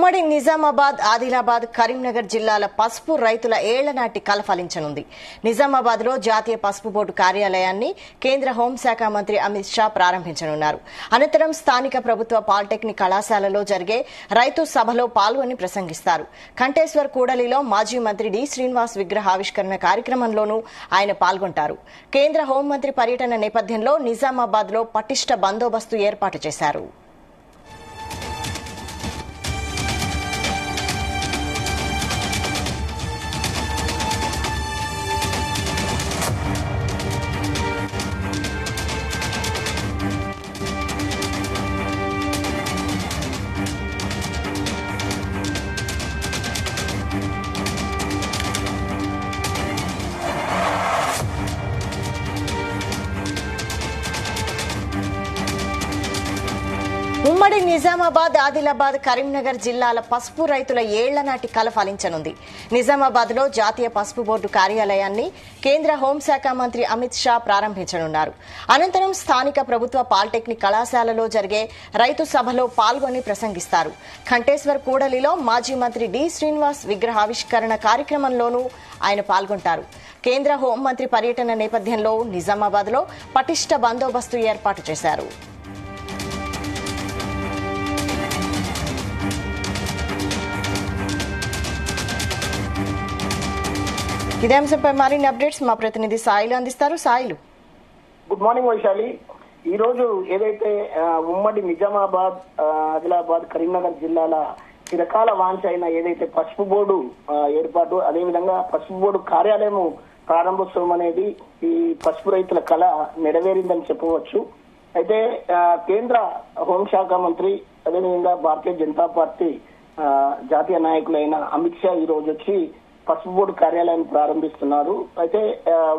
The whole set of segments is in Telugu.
ఉమ్మడి నిజామాబాద్, ఆదిలాబాద్, కరీంనగర్ జిల్లాల పసుపు రైతుల ఏళ్ల నాటి కల ఫలించనుంది. నిజామాబాద్ లో జాతీయ పసుపు బోర్డు కార్యాలయాన్ని కేంద్ర హోంశాఖ మంత్రి అమిత్ షా ప్రారంభించనున్నారు. అనంతరం స్థానిక ప్రభుత్వ పాలిటెక్నిక్ కళాశాలలో జరిగే రైతు సభలో పాల్గొని ప్రసంగిస్తారు. కంటేశ్వర్ కూడలిలో మాజీ మంత్రి డి శ్రీనివాస్ విగ్రహావిష్కరణ కార్యక్రమంలోనూ ఆయన పాల్గొంటారు. కేంద్ర హోంమంత్రి పర్యటన నేపథ్యంలో నిజామాబాద్ లో పటిష్ట బందోబస్తు ఏర్పాటు చేశారు. ఉమ్మడి నిజామాబాద్, ఆదిలాబాద్, కరీంనగర్ జిల్లాల పసుపు రైతుల ఏళ్ల నాటి కల ఫలించనుంది. నిజామాబాద్ లో జాతీయ పసుపు బోర్డు కార్యాలయాన్ని కేంద్ర హోంశాఖ మంత్రి అమిత్ షా ప్రారంభించనున్నారు. అనంతరం స్థానిక ప్రభుత్వ పాలిటెక్నిక్ కళాశాలలో జరిగే రైతు సభలో పాల్గొని ప్రసంగిస్తారు. కంటేశ్వర్ కూడలిలో మాజీ మంత్రి డి శ్రీనివాస్ విగ్రహావిష్కరణ కార్యక్రమంలోనూ ఆయన పాల్గొంటారు. కేంద్ర హోంమంత్రి పర్యటన నేపథ్యంలో నిజామాబాద్ లో పటిష్ట బందోబస్తు ఏర్పాటు చేశారు. ఇదే అంశంపై మరిన్ని అప్డేట్స్ మా ప్రతినిధి సాయిలు అందిస్తారు. Sailu, good morning Vaishali. ఈ రోజు ఏదైతే ఉమ్మడి నిజామాబాద్, ఆదిలాబాద్, కరీంనగర్ జిల్లాల చిరకాల వాంఛ అయిన ఏదైతే పసుపు బోర్డు ఏర్పాటు, అదేవిధంగా పసుపు బోర్డు కార్యాలయం ప్రారంభోత్సవం అనేది ఈ పసుపు రైతుల కళ నెరవేరిందని చెప్పవచ్చు. అయితే కేంద్ర హోంశాఖ మంత్రి, అదేవిధంగా భారతీయ జనతా పార్టీ జాతీయ నాయకులైన అమిత్ షా ఈ రోజు వచ్చి పసుపు బోర్డు కార్యాలయాన్ని ప్రారంభిస్తున్నారు. అయితే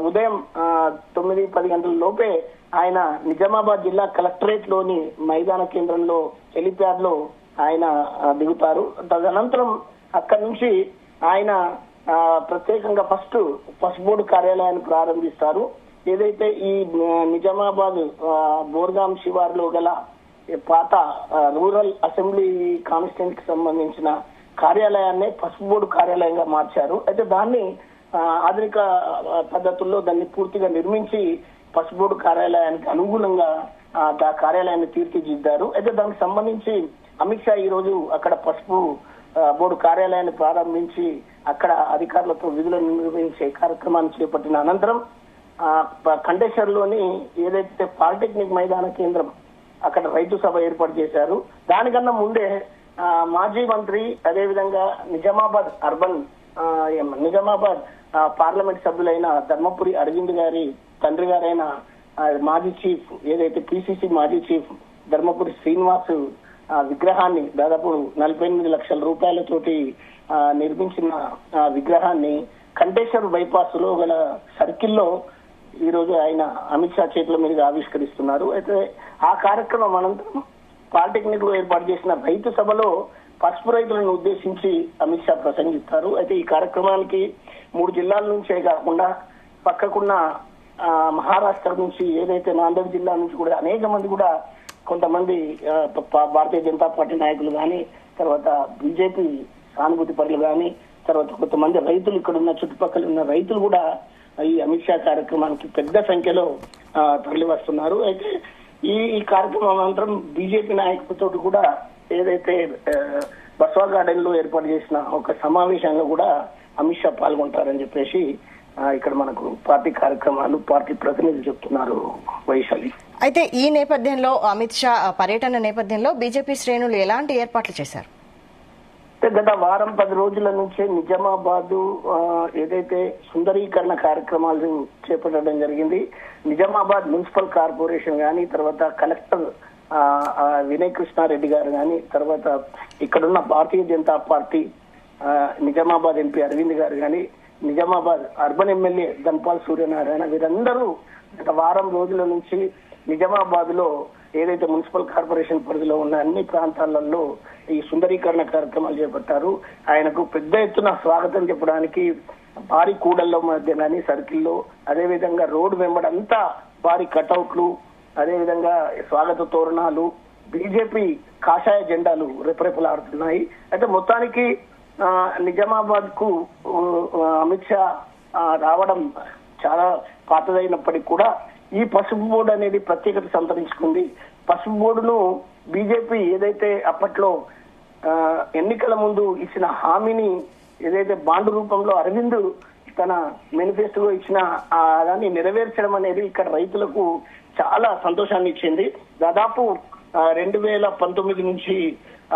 ఉదయం 9-10 గంటల లోపే ఆయన నిజామాబాద్ జిల్లా కలెక్టరేట్ లోని మైదాన కేంద్రంలో హెలిప్యాడ్ లో ఆయన దిగుతారు. తదనంతరం అక్కడి నుంచి ఆయన ప్రత్యేకంగా ఫస్ట్ పసుపు బోర్డు కార్యాలయాన్ని ప్రారంభిస్తారు. ఏదైతే ఈ నిజామాబాద్ బోర్గాం శివార్లో గల పాత రూరల్ అసెంబ్లీ కాన్స్టిట్యూన్సీ కి సంబంధించిన కార్యాలయాన్ని పసుపు బోర్డు కార్యాలయంగా మార్చారు. అయితే దాన్ని ఆధునిక పద్ధతుల్లో దాన్ని పూర్తిగా నిర్మించి పసుపు బోర్డు కార్యాలయానికి అనుగుణంగా ఆ కార్యాలయాన్ని తీర్చిదిద్దారు. అయితే దానికి సంబంధించి అమిత్ షా ఈ రోజు అక్కడ పసుపు బోర్డు కార్యాలయాన్ని ప్రారంభించి అక్కడ అధికారులతో విధులను నిర్వహించే కార్యక్రమాన్ని చేపట్టిన అనంతరం కంటేశ్వర్ లోని ఏదైతే పాలిటెక్నిక్ మైదాన కేంద్రం అక్కడ రైతు సభ ఏర్పాటు చేశారు. దానికన్నా ముందే మాజీ మంత్రి, అదేవిధంగా నిజామాబాద్ పార్లమెంట్ సభ్యులైన ధర్మపురి అరవింద్ గారి తండ్రి గారైన మాజీ చీఫ్, ఏదైతే పిసిసి మాజీ చీఫ్ ధర్మపురి శ్రీనివాస్ విగ్రహాన్ని దాదాపు 48 లక్షల రూపాయలతోటి నిర్మించిన విగ్రహాన్ని కంటేశ్వర్ బైపాస్ లో గల సర్కిల్లో ఈ రోజు ఆయన అమిత్ షా చేతుల మీదుగా ఆవిష్కరిస్తున్నారు. అయితే ఆ కార్యక్రమం అనంతరం పాలిటెక్నిక్ లో ఏర్పాటు చేసిన రైతు సభలో పసుపు రైతులను ఉద్దేశించి అమిత్ షా ప్రసంగిస్తారు. అయితే ఈ కార్యక్రమానికి 3 జిల్లాల నుంచే కాకుండా పక్కకున్న మహారాష్ట్ర నుంచి, ఏదైతే నాందేడ్ జిల్లా నుంచి కూడా అనేక మంది కూడా, కొంతమంది భారతీయ జనతా పార్టీ నాయకులు కానీ, తర్వాత బీజేపీ సానుభూతి పరులు కానీ, తర్వాత కొంతమంది రైతులు, ఇక్కడ ఉన్న చుట్టుపక్కల ఉన్న రైతులు కూడా ఈ అమిత్ షా కార్యక్రమానికి పెద్ద సంఖ్యలో తరలి వస్తున్నారు. అయితే ఈ కార్యక్రమం అనంతరం బీజేపీ నాయకులతో కూడా ఏదైతే బస్వా గార్డెన్ లో ఏర్పాటు చేసిన ఒక సమావేశంలో కూడా అమిత్ షా పాల్గొంటారని చెప్పేసి ఇక్కడ మనకు పార్టీ కార్యక్రమాలు, పార్టీ ప్రతినిధులు చెప్తున్నారు వైశాలి. అయితే ఈ నేపథ్యంలో అమిత్ షా పర్యటన నేపథ్యంలో బీజేపీ శ్రేణులు ఎలాంటి ఏర్పాట్లు చేశారు? గత వారం 10 రోజుల నుంచే నిజామాబాద్ ఏదైతే సుందరీకరణ కార్యక్రమాలు చేపట్టడం జరిగింది. నిజామాబాద్ మున్సిపల్ కార్పొరేషన్ కానీ, తర్వాత కలెక్టర్ వినయ్ కృష్ణారెడ్డి గారు కానీ, తర్వాత ఇక్కడున్న భారతీయ జనతా పార్టీ నిజామాబాద్ ఎంపీ అరవింద్ గారు కానీ, నిజామాబాద్ అర్బన్ ఎమ్మెల్యే ధన్పాల్ సూర్యనారాయణ, వీరందరూ గత వారం రోజుల నుంచి నిజామాబాద్ లో ఏదైతే మున్సిపల్ కార్పొరేషన్ పరిధిలో ఉన్న అన్ని ప్రాంతాలలో ఈ సుందరీకరణ కార్యక్రమాలు చేపట్టారు. ఆయనకు పెద్ద ఎత్తున స్వాగతం చెప్పడానికి భారీ కూడళ్ల మధ్య కానీ, సర్కిల్లో, అదేవిధంగా రోడ్డు వెంబడంతా భారీ కటౌట్లు, అదేవిధంగా స్వాగత తోరణాలు, బీజేపీ కాషాయ జెండాలు రెపరెపలాడుతున్నాయి. అయితే మొత్తానికి నిజామాబాద్ కు అమిత్ షా రావడం చాలా పాతదైనప్పటికీ కూడా ఈ పసుపు బోర్డు అనేది ప్రత్యేకత సంతరించుకుంది. పసుపు బోర్డును బీజేపీ ఏదైతే అప్పట్లో ఎన్నికల ముందు ఇచ్చిన హామీని ఏదైతే బాండ్ రూపంలో అరవింద్ తన మేనిఫెస్టోలో ఇచ్చిన దాన్ని నెరవేర్చడం అనేది ఇక్కడ రైతులకు చాలా సంతోషాన్ని ఇచ్చింది. దాదాపు 2019 నుంచి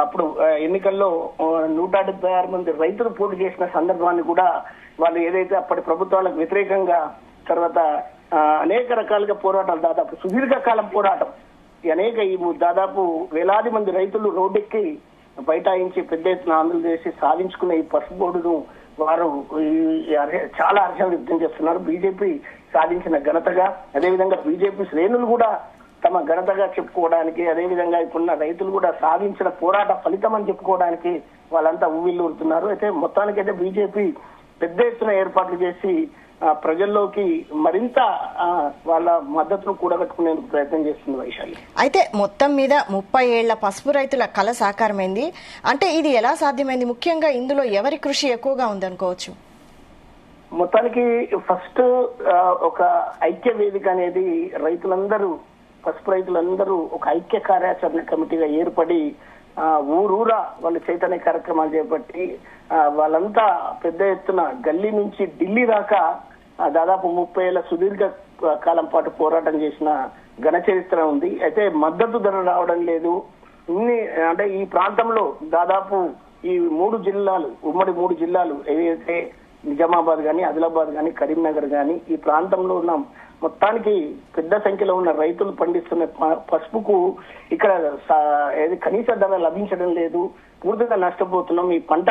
అప్పుడు ఎన్నికల్లో 176 మంది రైతులు పోటీ చేసిన సందర్భాన్ని కూడా వాళ్ళు ఏదైతే అప్పటి ప్రభుత్వాలకు వ్యతిరేకంగా తర్వాత అనేక రకాలుగా పోరాటాలు, దాదాపు సుదీర్ఘకాలం పోరాటం, ఈ దాదాపు వేలాది మంది రైతులు రోడ్డెక్కి బైఠాయించి పెద్ద ఎత్తున ఆందోళన చేసి సాధించుకున్న ఈ పసుపు బోర్డును వారు చాలా హర్షం వ్యక్తం చేస్తున్నారు. బీజేపీ సాధించిన ఘనతగా, అదేవిధంగా బీజేపీ శ్రేణులు కూడా తమ ఘనతగా చెప్పుకోవడానికి, అదేవిధంగా ఇప్పుడున్న రైతులు కూడా సాధించిన పోరాట ఫలితం అని చెప్పుకోవడానికి వాళ్ళంతా ఊవిల్లూరుతున్నారు. అయితే మొత్తానికైతే బీజేపీ పెద్ద ఎత్తున ఏర్పాట్లు చేసి ప్రజల్లోకి మరింత వాళ్ళ మద్దతును కూడగట్టుకునేందుకు ప్రయత్నం చేస్తుంది వైశాలి. అయితే మొత్తం మీద 30 ఏళ్ల పసుపు రైతుల కళ సాకారమైంది అంటే ఇది ఎలా సాధ్యమైంది? ముఖ్యంగా ఇందులో ఎవరి కృషి ఎక్కువగా ఉందనుకోవచ్చు? మొత్తానికి ఫస్ట్ ఒక ఐక్య వేదిక అనేది రైతులందరూ, పసుపు రైతులందరూ ఒక ఐక్య కార్యాచరణ కమిటీగా ఏర్పడి ఊరూరా వాళ్ళు చైతన్య కార్యక్రమాలు చేపట్టి వాళ్ళంతా పెద్ద ఎత్తున గల్లీ నుంచి ఢిల్లీ దాకా దాదాపు 30 ఏళ్ల సుదీర్ఘ కాలం పాటు పోరాటం చేసిన ఘన చరిత్ర ఉంది. అయితే మద్దతు ధర రావడం లేదు. అంటే ఈ ప్రాంతంలో దాదాపు ఈ 3 జిల్లాలు, ఉమ్మడి 3 జిల్లాలు ఏదైతే నిజామాబాద్ గాని, ఆదిలాబాద్ గాని, కరీంనగర్ గాని, ఈ ప్రాంతంలో ఉన్న మొత్తానికి పెద్ద సంఖ్యలో ఉన్న రైతులు పండిస్తున్న పసుపుకు ఇక్కడ కనీస ధర లభించడం లేదు. పూర్తిగా నష్టపోతున్నాం. ఈ పంట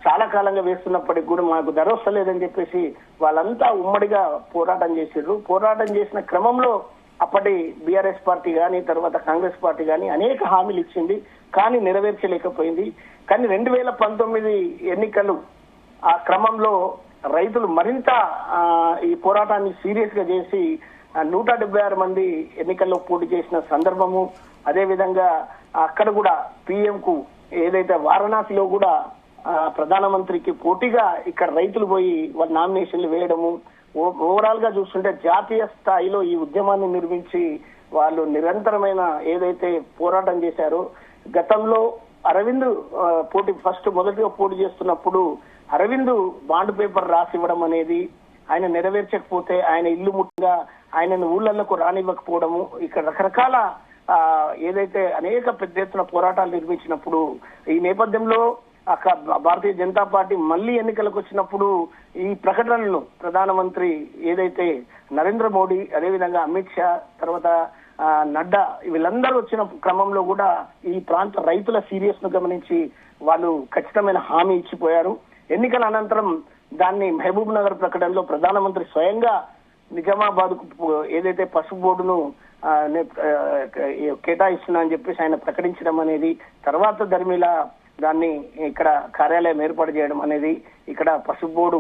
చాలా కాలంగా వేస్తున్నప్పటికీ కూడా మాకు ధర వస్తలేదని చెప్పేసి వాళ్ళంతా ఉమ్మడిగా పోరాటం చేశారు. పోరాటం చేసిన క్రమంలో అప్పటి బీఆర్ఎస్ పార్టీ గాని, తర్వాత కాంగ్రెస్ పార్టీ గాని అనేక హామీలు ఇచ్చింది, కానీ నెరవేర్చలేకపోయింది. కానీ 2019 ఎన్నికలు ఆ క్రమంలో రైతులు మరింత ఈ పోరాటాన్ని సీరియస్ గా చేసి 176 మంది ఎన్నికల్లో పోటీ చేసిన సందర్భము, అదేవిధంగా అక్కడ కూడా పిఎం కు ఏదైతే వారణాసిలో కూడా ప్రధానమంత్రికి పోటీగా ఇక్కడ రైతులు పోయి వాళ్ళ నామినేషన్లు వేయడము, ఓవరాల్ గా చూస్తుంటే జాతీయ స్థాయిలో ఈ ఉద్యమాన్ని నిర్మించి వాళ్ళు నిరంతరమైన ఏదైతే పోరాటం చేశారో, గతంలో అరవింద్ మొదటిగా పోటీ చేస్తున్నప్పుడు అరవింద్ బాండ్ పేపర్ రాసి ఇవ్వడం అనేది, ఆయన నెరవేర్చకపోతే ఆయన ఇల్లు ముట్టుగా ఆయనను ఊళ్ళకు రానివ్వకపోవడము, ఇక్కడ రకరకాల ఏదైతే అనేక పెద్ద ఎత్తున పోరాటాలు నిర్మించినప్పుడు ఈ నేపథ్యంలో భారతీయ జనతా పార్టీ మళ్లీ ఎన్నికలకు వచ్చినప్పుడు ఈ ప్రకటనలను ప్రధానమంత్రి ఏదైతే నరేంద్ర మోడీ, అదేవిధంగా అమిత్ షా, తర్వాత నడ్డా వీళ్ళందరూ వచ్చిన క్రమంలో కూడా ఈ ప్రాంత రైతుల సీరియస్ ను గమనించి వాళ్ళు ఖచ్చితమైన హామీ ఇచ్చిపోయారు. ఎన్నికల అనంతరం దాన్ని మహబూబ్ నగర్ ప్రకటనలో ప్రధానమంత్రి స్వయంగా నిజామాబాద్ కు ఏదైతే పసుపు బోర్డును కేటాయిస్తున్నా అని చెప్పేసి ఆయన ప్రకటించడం అనేది, తర్వాత దర్మిలా దాన్ని ఇక్కడ కార్యాలయం ఏర్పాటు చేయడం అనేది, ఇక్కడ పసుపు బోర్డు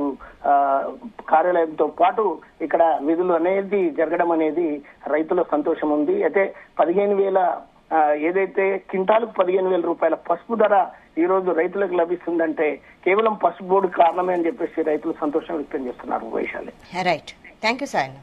కార్యాలయంతో పాటు ఇక్కడ విధులు అనేది జరగడం అనేది రైతుల సంతోషం ఉంది. అయితే 15,000 ఏదైతే క్వింటాలకు 15,000 రూపాయల పసుపు ధర ఈ రోజు రైతులకు లభిస్తుందంటే కేవలం పసుపు బోర్డు కారణమే అని చెప్పేసి రైతులు సంతోషం వ్యక్తం చేస్తున్నారు Vaishali. Right, thank you sir.